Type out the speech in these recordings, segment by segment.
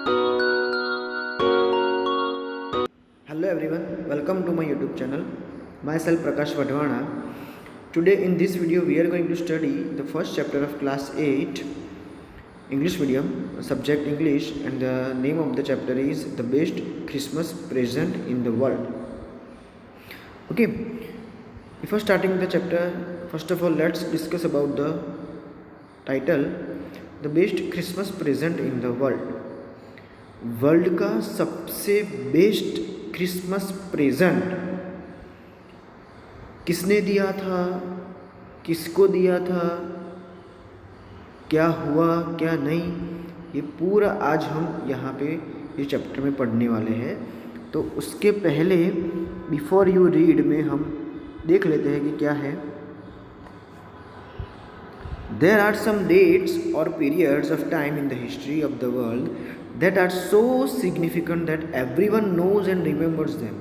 Hello everyone, welcome to my YouTube channel. Myself Prakash Vadhwana. Today in this video we are going to study the first chapter of class 8 English medium, subject English, and the name of the chapter is the best Christmas present in the world. Okay, before starting the chapter, first of all let's discuss about the title, the best Christmas present in the world. World का सबसे best Christmas present किसने दिया था, किसको दिया था, क्या हुआ क्या नहीं, ये पूरा आज हम यहाँ पे इस चैप्टर में पढ़ने वाले हैं. तो उसके पहले बिफोर यू रीड में हम देख लेते हैं कि क्या है. There are some dates or periods of time in the history of the world that are so significant that everyone knows and remembers them.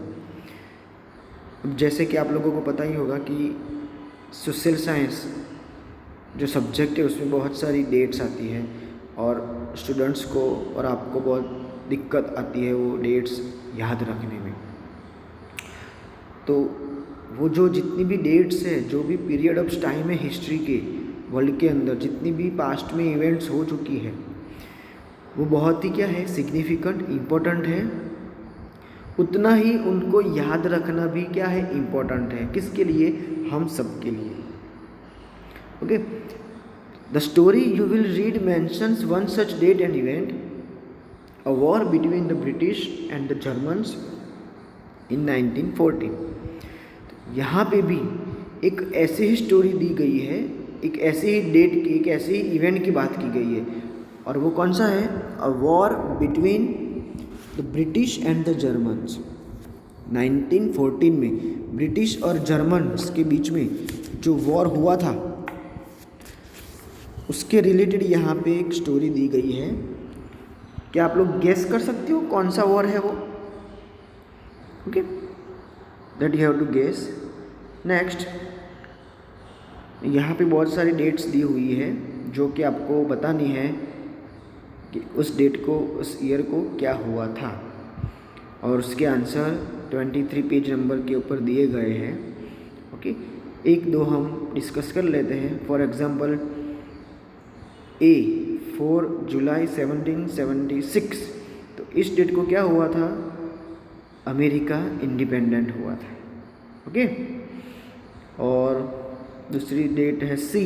जैसे कि आप लोगों को पता ही होगा कि सोशल साइंस जो सब्जेक्ट है उसमें बहुत सारी डेट्स आती हैं और स्टूडेंट्स को और आपको बहुत दिक्कत आती है वो डेट्स याद रखने में. तो वो जो जितनी भी डेट्स है, जो भी पीरियड ऑफ टाइम है हिस्ट्री के वर्ल्ड के अंदर, जितनी भी पास्ट में इवेंट्स हो चुकी है, वो बहुत ही क्या है, सिग्निफिकेंट, इम्पोर्टेंट है. उतना ही उनको याद रखना भी क्या है, इम्पोर्टेंट है. किसके लिए? हम सब के लिए. Okay, the story you will read mentions one such date and event, a war between the British and the Germans in 1914. यहाँ पे भी एक ऐसी ही स्टोरी दी गई है, एक ऐसी ही डेट की, एक ऐसे ही इवेंट की बात की गई है. और वो कौन सा है? अ war between the British and the Germans. 1914 में ब्रिटिश और जर्मन्स के बीच में जो वॉर हुआ था उसके रिलेटेड यहाँ पे एक स्टोरी दी गई है. क्या आप लोग गेस कर सकते हो कौन सा वॉर है वो? Okay, that you have to guess. Next, यहाँ पे बहुत सारी डेट्स दी हुई है जो कि आपको बतानी है कि उस डेट को, उस ईयर को क्या हुआ था, और उसके आंसर 23 पेज नंबर के ऊपर दिए गए हैं. ओके, एक दो हम डिस्कस कर लेते हैं. फॉर एग्जांपल, ए 4 जुलाई 1776. तो इस डेट को क्या हुआ था? अमेरिका इंडिपेंडेंट हुआ था. ओके, और दूसरी डेट है सी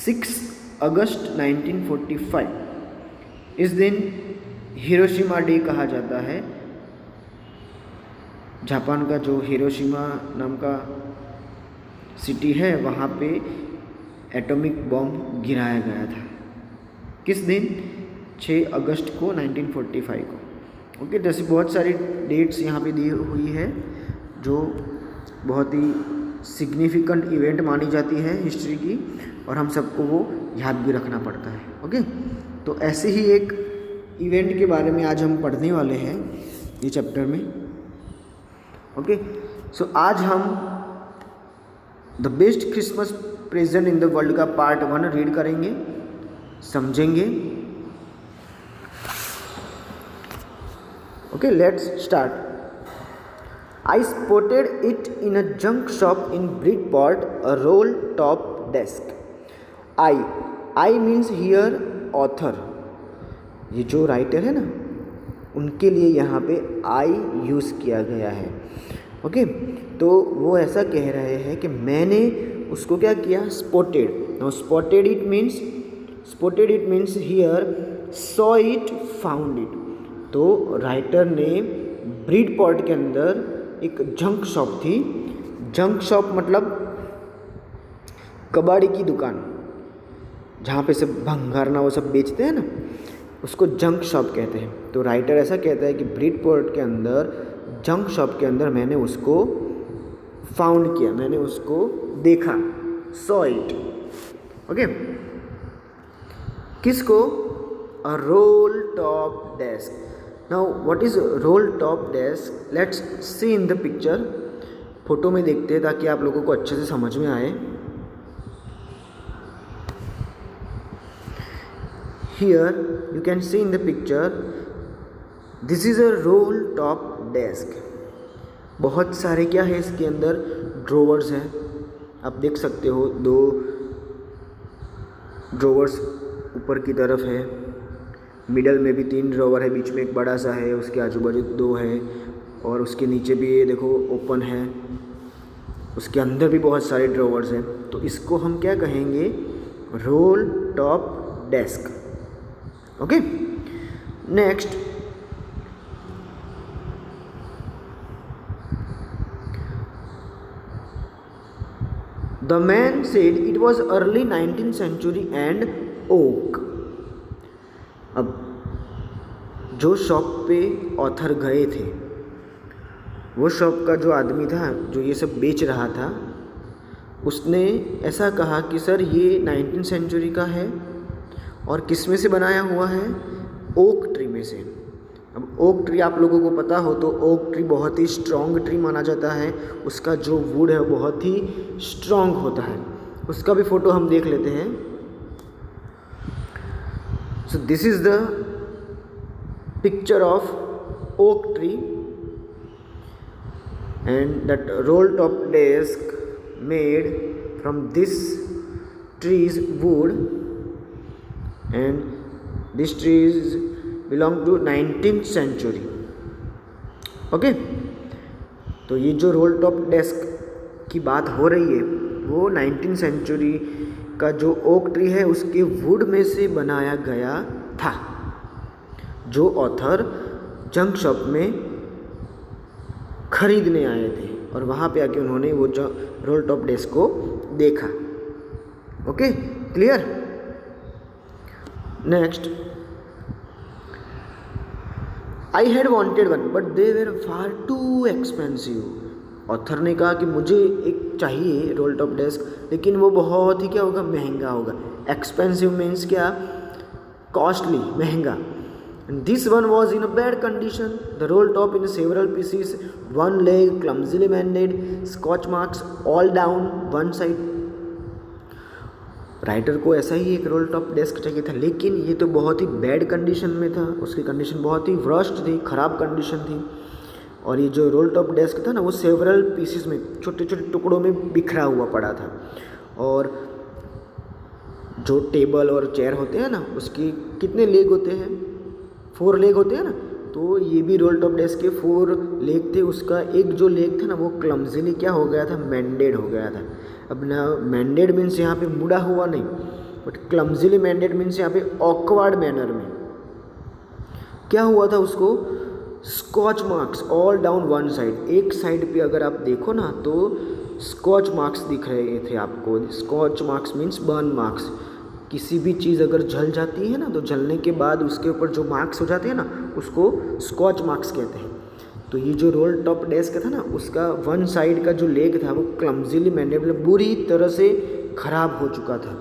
6 अगस्त 1945. इस दिन हिरोशिमा डे कहा जाता है. जापान का जो हिरोशिमा नाम का सिटी है वहाँ पे एटॉमिक बॉम्ब गिराया गया था. किस दिन? 6 अगस्त को 1945 को. ओके, जैसे बहुत सारी डेट्स यहाँ पे दी हुई है जो बहुत ही सिग्निफिकेंट इवेंट मानी जाती है हिस्ट्री की, और हम सबको वो याद भी रखना पड़ता है. ओके, तो ऐसे ही एक इवेंट के बारे में आज हम पढ़ने वाले हैं ये चैप्टर में. ओके, सो आज हम the best Christmas present in the world का पार्ट 1 रीड करेंगे, समझेंगे. Okay, let's start. I spotted it in a junk shop in Bridport, a roll-top desk. I means here author. ये जो राइटर है ना, उनके लिए यहाँ पे I यूज़ किया गया है. ओके, तो वो ऐसा कह रहे हैं कि मैंने उसको क्या किया? Spotted. Now spotted it means here saw it, found it. तो राइटर ने ब्रिडपोर्ट के अंदर एक जंक शॉप थी. जंक शॉप मतलब कबाड़ी की दुकान, जहाँ पे सब भंगारना वो सब बेचते हैं ना, उसको जंक शॉप कहते हैं. तो राइटर ऐसा कहता है कि ब्रिडपोर्ट के अंदर, जंक शॉप के अंदर मैंने उसको फाउंड किया, मैंने उसको देखा. Saw it. ओके, किसको? A role top desk. Now what is roll top desk? Let's see in the picture. Photo में देखते हैं ताकि आप लोगों को अच्छे से समझ में आए. Here you can see in the picture, this is a roll top desk. बहुत सारे क्या है इसके अंदर, ड्रोवर्स हैं. आप देख सकते हो 2 ड्रोवर्स ऊपर की तरफ है, मिडल में भी 3 ड्रोवर है, बीच में एक बड़ा सा है, उसके आजू बाजू 2 है, और उसके नीचे भी ये देखो ओपन है, उसके अंदर भी बहुत सारे ड्रोवर्स हैं. तो इसको हम क्या कहेंगे, roll top desk. Okay. Next, the man said it was early 19th century and oak. अब जो शॉप पे ऑथर गए थे, वो शॉप का जो आदमी था जो ये सब बेच रहा था, उसने ऐसा कहा कि सर ये 19th century का है और किस में से बनाया हुआ है, ओक ट्री में से. अब ओक ट्री आप लोगों को पता हो तो ओक ट्री बहुत ही स्ट्रॉन्ग ट्री माना जाता है. उसका जो वुड है बहुत ही स्ट्रॉन्ग होता है. उसका भी फ़ोटो हम देख लेते हैं. So this is the picture of oak tree and that role top desk made from this trees would, and this trees belong to 19th century. Okay. तो ये जो रोल टॉप डेस्क की बात हो रही है वो 19th century का जो ओक ट्री है उसके वुड में से बनाया गया था, जो ऑथर जंक शॉप में खरीदने आए थे और वहाँ पे आके उन्होंने वो जो रोल टॉप डेस्क को देखा. Okay, clear. Next, I had wanted one but they were far too expensive. Author ने कहा कि मुझे एक चाहिए रोल टॉप डेस्क, लेकिन वो बहुत ही क्या होगा, महंगा होगा. एक्सपेंसिव मीन्स क्या, कॉस्टली, महंगा. This one was in a bad condition, the roll top in several pieces, one leg clumsily mended, scotch marks all down one side. Writer को ऐसा ही एक रोल टॉप डेस्क चाहिए था, लेकिन ये तो बहुत ही बैड कंडीशन में था. उसकी कंडीशन बहुत ही वर्स्ट थी, ख़राब कंडीशन थी. और ये जो रोल टॉप डेस्क था ना, वो सेवरल पीसेस में, छोटे छोटे टुकड़ों में बिखरा हुआ पड़ा था. और जो टेबल और चेयर होते हैं ना, उसकी कितने लेग होते हैं, 4 लेग होते हैं ना. तो ये भी रोल टॉप डेस्क के 4 लेग थे. उसका एक जो लेग था ना, वो क्लमजीली क्या हो गया था, मैंडेड हो गया था. अब ना, मैंडेड मीन्स यहाँ पे मुड़ा हुआ नहीं, बट क्लमजीली मैंडेड मीन्स यहाँ पे ऑकवर्ड मैनर में क्या हुआ था उसको, scorch marks all down one side. एक साइड पे अगर आप देखो ना तो स्कॉच मार्क्स दिख रहे थे आपको. Scorch marks means burn marks. किसी भी चीज़ अगर जल जाती है ना, तो जलने के बाद उसके ऊपर जो मार्क्स हो जाते हैं ना, उसको स्कॉच मार्क्स कहते हैं. तो ये जो रोल टॉप डेस्क था ना, उसका वन साइड का जो लेग था वो क्लमजीली मैंडेड, मतलब बुरी तरह से ख़राब हो चुका था.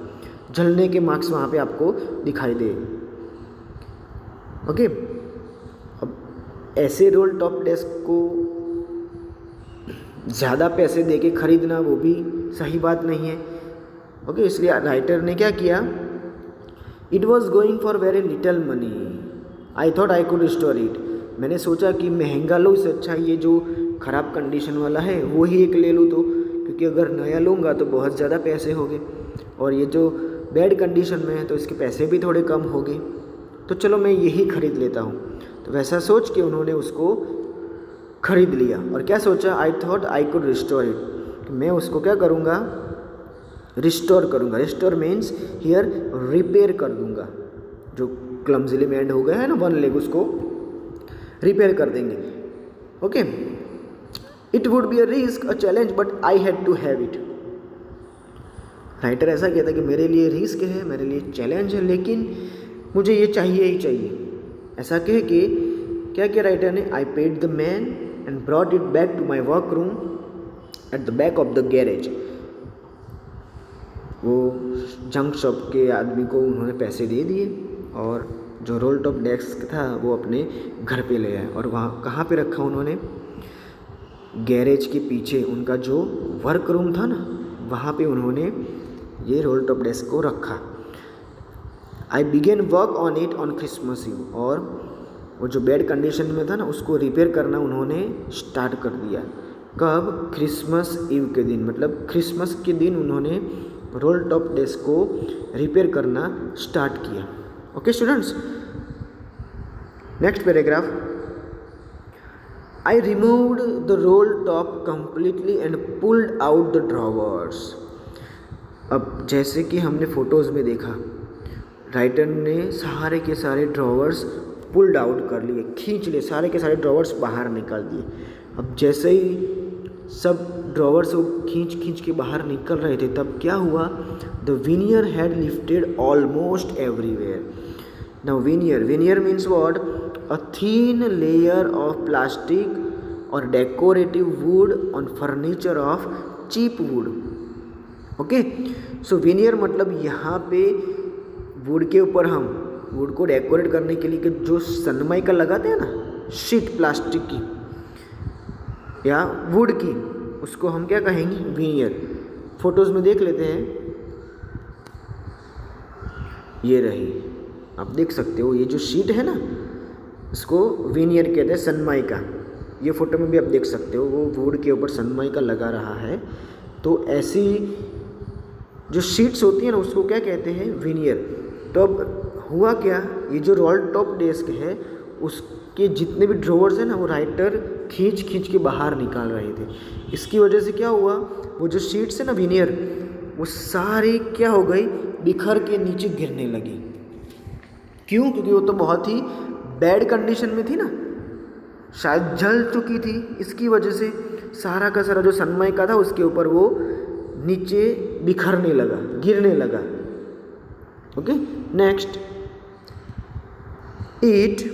जलने के मार्क्स वहाँ पे आपको दिखाई दे. ओके. अब ऐसे रोल टॉप डेस्क को ज़्यादा पैसे दे के ख़रीदना वो भी सही बात नहीं है. ओके, इसलिए राइटर ने क्या किया, it was going for very little money, I thought I could restore it. मैंने सोचा कि महंगा लो, इससे अच्छा ये जो ख़राब कंडीशन वाला है वो ही एक ले लूँ. तो क्योंकि अगर नया लूँगा तो बहुत ज़्यादा पैसे होंगे, और ये जो बैड कंडीशन में है तो इसके पैसे भी थोड़े कम होंगे, तो चलो मैं यही ख़रीद लेता हूँ. तो वैसा सोच के उन्होंने उसको ख़रीद लिया. और क्या सोचा, I thought I could restore it, मैं उसको क्या करूँगा, रिस्टोर करूँगा. रिस्टोर मीन्स हियर रिपेयर कर दूँगा. जो क्लमजीली मैंड हो गया है ना वन लेग, उसको रिपेयर कर देंगे. Okay. It would be a risk, a challenge, but I had to have it. Writer ऐसा कहता है कि मेरे लिए रिस्क है, मेरे लिए चैलेंज है, लेकिन मुझे ये चाहिए ही चाहिए. ऐसा कह के क्या किया राइटर ने, I paid the man and brought it back to my work room at the back of the garage. वो जंक शॉप के आदमी को उन्होंने पैसे दे दिए और जो रोल टॉप डेस्क था वो अपने घर पे ले आए. और वहाँ कहाँ पे रखा उन्होंने, गैरेज के पीछे उनका जो वर्क रूम था ना, वहाँ पे उन्होंने ये रोल टॉप डेस्क को रखा. I began work on it on Christmas Eve, और वो जो बैड कंडीशन में था ना उसको रिपेयर करना उन्होंने स्टार्ट कर दिया। कब? क्रिसमस ईव के दिन, मतलब क्रिसमस के दिन उन्होंने रोल टॉप डेस्क को रिपेयर करना स्टार्ट किया। Okay students, next paragraph. I removed the roll top completely and pulled out the drawers. अब जैसे कि हमने फोटोज़ में देखा, राइटर ने सारे के सारे ड्रॉवर्स पुल्ड आउट कर लिए, खींच लिए, सारे के सारे ड्रॉवर्स बाहर निकाल दिए। अब जैसे ही सब ड्रॉवर्स वो खींच के बाहर निकल रहे थे, तब क्या हुआ? The veneer had lifted almost everywhere. Now veneer means what? A thin layer of plastic और decorative wood on furniture of cheap wood. Okay, so veneer मतलब यहाँ पे वुड के ऊपर हम वुड को डेकोरेट करने के लिए जो सनमाइका लगाते हैं ना, शीट प्लास्टिक की या वुड की, उसको हम क्या कहेंगे? विनियर। फोटोज़ में देख लेते हैं, ये रही, आप देख सकते हो, ये जो शीट है ना इसको विनियर कहते हैं, सनमाइका। ये फोटो में भी आप देख सकते हो, वो वुड के ऊपर सनमाइका लगा रहा है। तो ऐसी जो शीट्स होती हैं ना उसको क्या कहते हैं? विनियर। तो अब हुआ क्या, ये जो रोल टॉप डेस्क है उसके जितने भी ड्रॉवर्स हैं ना वो राइटर खींच के बाहर निकाल रहे थे। इसकी वजह से क्या हुआ, वो जो शीट्स है ना विनियर, वो सारी क्या हो गई? बिखर के नीचे गिरने लगी। क्यों? क्योंकि वो तो बहुत ही बैड कंडीशन में थी ना, शायद जल चुकी थी। इसकी वजह से सारा का सारा जो सनमाइका था उसके ऊपर वो नीचे बिखरने लगा, गिरने लगा। Okay, next. It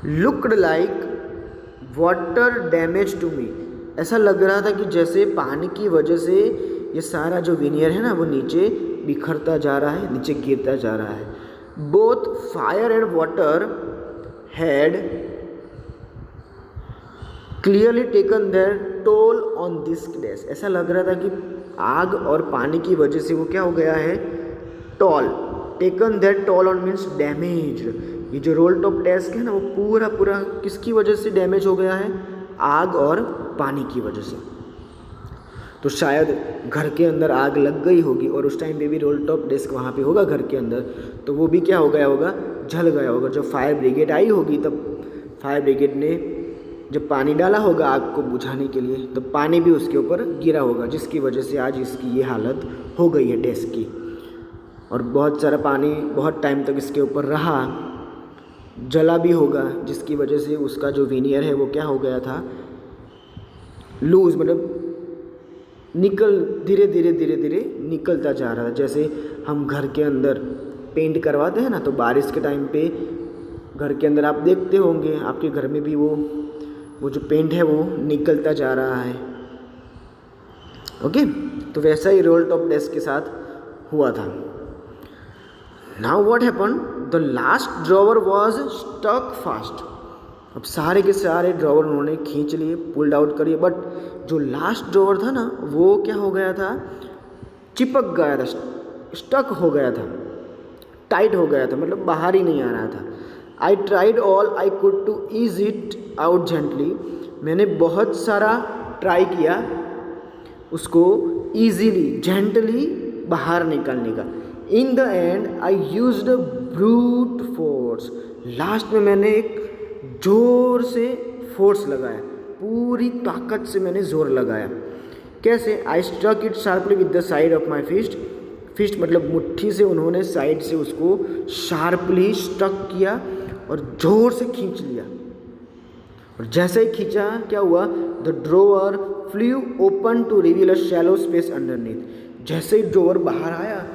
looked like water damage to me. ऐसा लग रहा था कि जैसे पानी की वजह से ये सारा जो विनियर है ना वो नीचे बिखरता जा रहा है, नीचे गिरता जा रहा है। Both fire and water had clearly taken their toll on this desk. ऐसा लग रहा था कि आग और पानी की वजह से वो क्या हो गया है? Toll, taken their toll on means damaged. ये जो रोल टॉप डेस्क है ना वो पूरा किसकी वजह से डैमेज हो गया है? आग और पानी की वजह से। तो शायद घर के अंदर आग लग गई होगी और उस टाइम पे भी रोल टॉप डेस्क वहाँ पे होगा घर के अंदर, तो वो भी क्या हो गया होगा? जल गया होगा। जब फायर ब्रिगेड आई होगी तब फायर ब्रिगेड ने जब पानी डाला होगा आग को बुझाने के लिए, तो पानी भी उसके ऊपर गिरा होगा, जिसकी वजह से आज इसकी ये हालत हो गई है डेस्क की। और बहुत सारा पानी बहुत टाइम तक इसके ऊपर रहा, जला भी होगा, जिसकी वजह से उसका जो विनियर है वो क्या हो गया था? लूज, मतलब धीरे धीरे निकलता जा रहा था। जैसे हम घर के अंदर पेंट करवाते हैं ना, तो बारिश के टाइम पे घर के अंदर आप देखते होंगे, आपके घर में भी वो जो पेंट है वो निकलता जा रहा है। ओके, तो वैसा ही रोल टॉप डेस्क के साथ हुआ था। Now what happen? The last drawer was stuck fast. अब सारे के सारे ड्रॉवर उन्होंने खींच लिए, पुल्ड आउट करिए, बट जो लास्ट ड्रॉवर था ना वो क्या हो गया था? चिपक गया था, स्टक हो गया था, टाइट हो गया था, मतलब बाहर ही नहीं आ रहा था। I tried all I could to ease it out gently. मैंने बहुत सारा ट्राई किया उसको ईजीली, जेंटली बाहर निकालने का। In the and I used brute force. Last में मैंने एक जोर से फोर्स लगाया, पूरी ताकत से मैंने जोर लगाया। कैसे? I struck it sharply with the side of my fist. Fist मतलब मुट्ठी से उन्होंने साइड से उसको शार्पली स्ट्रक किया और जोर से खींच लिया। और जैसे ही खींचा क्या हुआ? The drawer flew open to reveal a shallow space underneath. जैसे ही ड्रॉवर बाहर आया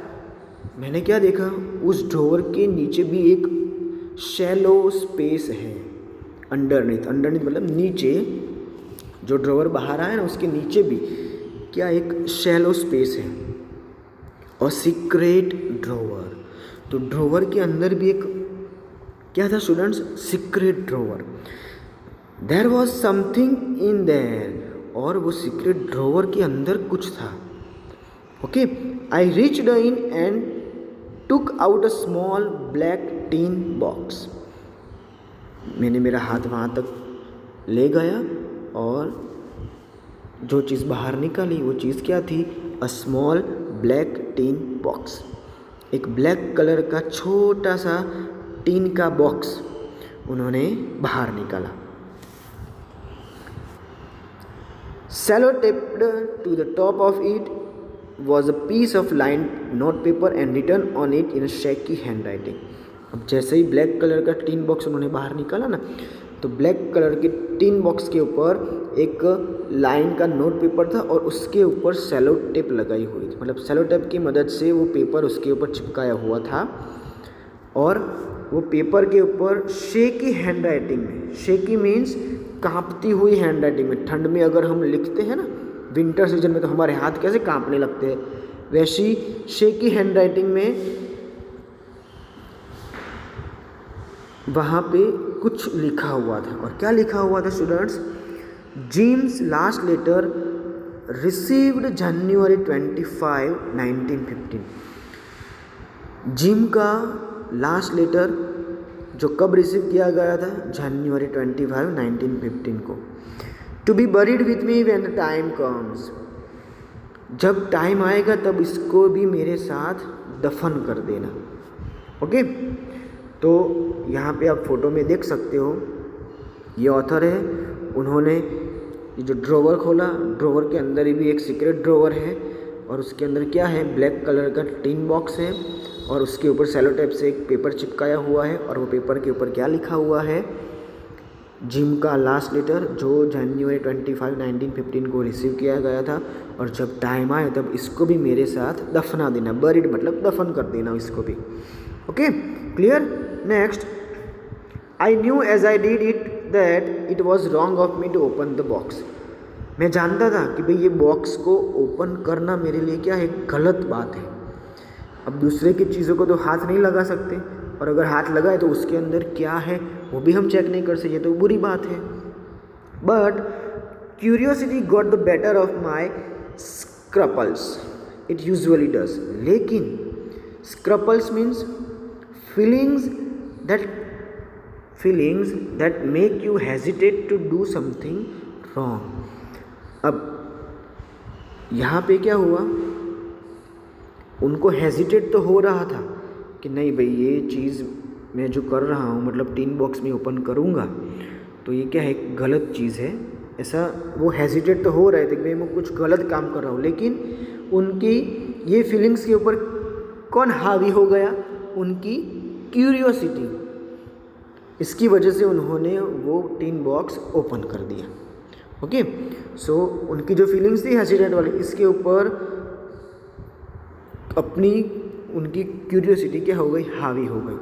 मैंने क्या देखा? उस ड्रॉवर के नीचे भी एक शैलो स्पेस है। अंडरनीथ मतलब नीचे, जो ड्रॉवर बाहर आया ना उसके नीचे भी क्या एक शैलो स्पेस है और सीक्रेट ड्रॉवर। तो ड्रॉवर के अंदर भी एक क्या था students? Secret drawer. There was something in there, और वो सीक्रेट ड्रॉवर के अंदर कुछ था। Okay, I reached in and took out a small black tin box. मैंने मेरा हाथ वहाँ तक ले गया और जो चीज़ बाहर निकाली वो चीज़ क्या थी? A small black tin box. एक ब्लैक कलर का छोटा सा टीन का बॉक्स उन्होंने बाहर निकाला। Sellotaped to the top of it was a piece of lined notepaper and written on it in a shaky handwriting. अब जैसे ही ब्लैक कलर का टीन बॉक्स उन्होंने बाहर निकाला ना, तो ब्लैक कलर के टीन बॉक्स के ऊपर एक लाइन का नोट पेपर था और उसके ऊपर सेलो टेप लगाई हुई थी। मतलब सेलो टेप की मदद से वो पेपर उसके ऊपर चिपकाया हुआ था और वो पेपर के ऊपर शेकी हैंड राइटिंग में, शेकी मीन्स कांपती हुई हैंड राइटिंग में। ठंड में अगर हम लिखते हैं ना, विंटर सीजन में, तो हमारे हाथ कैसे कांपने लगते हैं, वैसी शेकी हैंड राइटिंग में वहाँ पे कुछ लिखा हुआ था। और क्या लिखा हुआ था students? Jim's last letter received January 25, 1915। Jim का लास्ट लेटर जो कब रिसीव किया गया था? January 25, 1915 को। To be buried with me when the time comes. जब टाइम आएगा तब इसको भी मेरे साथ दफन कर देना। ओके, तो यहाँ पे आप फोटो में देख सकते हो, ये ऑथर है। उन्होंने ये जो ड्रॉवर खोला, ड्रॉवर के अंदर भी एक सीक्रेट ड्रॉवर है और उसके अंदर क्या है? ब्लैक कलर का टीन बॉक्स है और उसके ऊपर सेलो टेप से एक पेपर चिपकाया हुआ है और वो पेपर के ऊपर क्या लिखा हुआ है? जिम का लास्ट लेटर जो January 25, 1915 को रिसीव किया गया था और जब टाइम आए तब इसको भी मेरे साथ दफना देना। बरीड मतलब दफन कर देना इसको भी। Okay, clear? Next, I knew as I did it that it was wrong of me to open the box. मैं जानता था कि भाई ये बॉक्स को ओपन करना मेरे लिए क्या है? गलत बात है। अब दूसरे की चीज़ों को तो हाथ नहीं लगा सकते और अगर हाथ लगाए तो उसके अंदर क्या है वो भी हम चेक नहीं कर सकते, तो बुरी बात है। But curiosity got the better of my scruples, it usually does. लेकिन scruples means feelings that make you hesitate to do something wrong। अब यहाँ पे क्या हुआ? उनको हेजिटेट तो हो रहा था कि नहीं भाई ये चीज़ मैं जो कर रहा हूँ, मतलब टीन बॉक्स में ओपन करूँगा तो ये क्या है? गलत चीज़ है। ऐसा वो हेजिटेट तो हो रहे थे कि मैं कुछ गलत काम कर रहा हूँ, लेकिन उनकी ये फीलिंग्स के ऊपर कौन हावी हो गया? उनकी क्यूरियोसिटी। इसकी वजह से उन्होंने वो टीन बॉक्स ओपन कर दिया। ओके, सो उनकी जो फीलिंग्स थी हेजिटेट वाली, इसके ऊपर अपनी उनकी क्यूरियोसिटी क्या हो गई? हावी हो गई।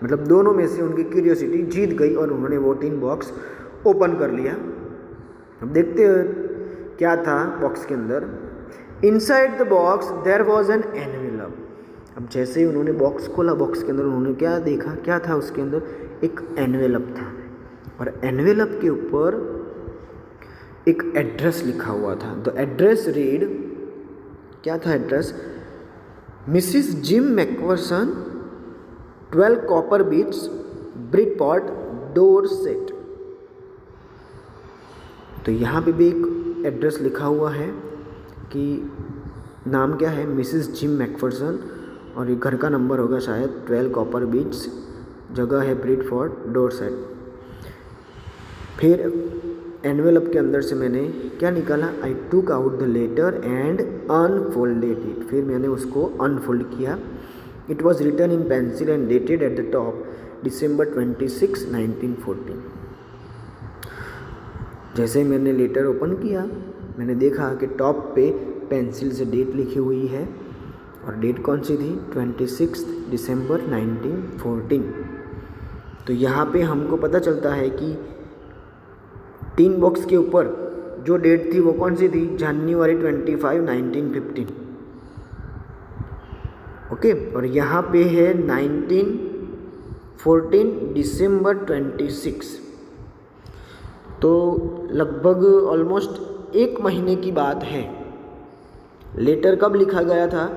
मतलब दोनों में से उनकी क्यूरियोसिटी जीत गई और उन्होंने वो टीन बॉक्स ओपन कर लिया। अब देखते हैं क्या था बॉक्स के अंदर। Inside the box there was an envelope. अब जैसे ही उन्होंने बॉक्स खोला, बॉक्स के अंदर उन्होंने क्या देखा? क्या था उसके अंदर? एक एनवेलप था और एनवेलप के ऊपर एक एड्रेस लिखा हुआ था। द एड्रेस रीड, क्या था address? Mrs Jim McPherson, 12 Copper Beeches, Bridport, Dorset. तो यहाँ पे भी एक एड्रेस लिखा हुआ है कि नाम क्या है? मिसिस जिम मैकफरसन और ये घर का नंबर होगा शायद 12 कॉपर बीट्स, जगह है ब्रिडफोर्ड, डोरसेट। फिर एनवेलप के अंदर से मैंने क्या निकाला? I took out the letter and unfolded it. फिर मैंने उसको अनफोल्ड किया। It was written in pencil and dated at the top December 26, 1914। जैसे ही मैंने लेटर ओपन किया, मैंने देखा कि टॉप पे पेंसिल से डेट लिखी हुई है और डेट कौन सी थी? 26 दिसंबर 1914। तो यहाँ पे हमको पता चलता है कि टीन बॉक्स के ऊपर जो डेट थी वो कौन सी थी? January 25, 1915। ओके, और यहाँ पे है 1914 December 26। तो लगभग ऑलमोस्ट 1 महीने की बात है। लेटर कब लिखा गया था?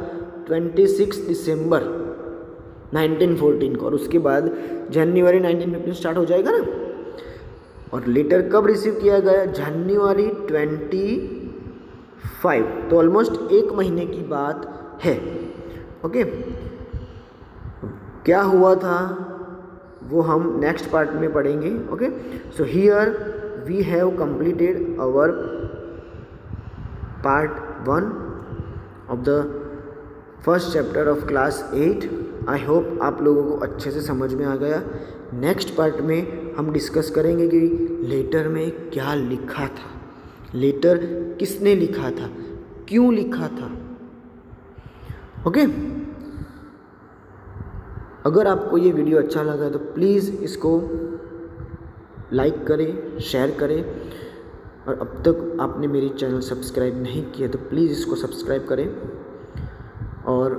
26 दिसंबर 1914 को, और उसके बाद जनवरी 1915 स्टार्ट हो जाएगा ना। और लेटर कब रिसीव किया गया? जनवरी 25, तो ऑलमोस्ट 1 महीने की बात है। ओके, क्या हुआ था वो हम नेक्स्ट पार्ट में पढ़ेंगे। Okay, so here we have completed our part 1 of the first chapter of class 8। I hope आप लोगों को अच्छे से समझ में आ गया। नेक्स्ट पार्ट में हम डिस्कस करेंगे कि लेटर में क्या लिखा था, लेटर किसने लिखा था, क्यों लिखा था। ओके, अगर आपको ये वीडियो अच्छा लगा तो प्लीज़ इसको लाइक करें, शेयर करें, और अब तक आपने मेरी चैनल सब्सक्राइब नहीं किया तो प्लीज़ इसको सब्सक्राइब करें और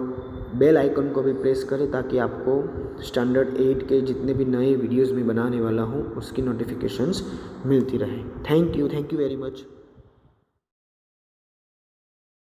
बेल आइकन को भी प्रेस करें ताकि आपको स्टैंडर्ड 8 के जितने भी नए वीडियोस मैं बनाने वाला हूँ उसकी नोटिफिकेशंस मिलती रहे। Thank you very much.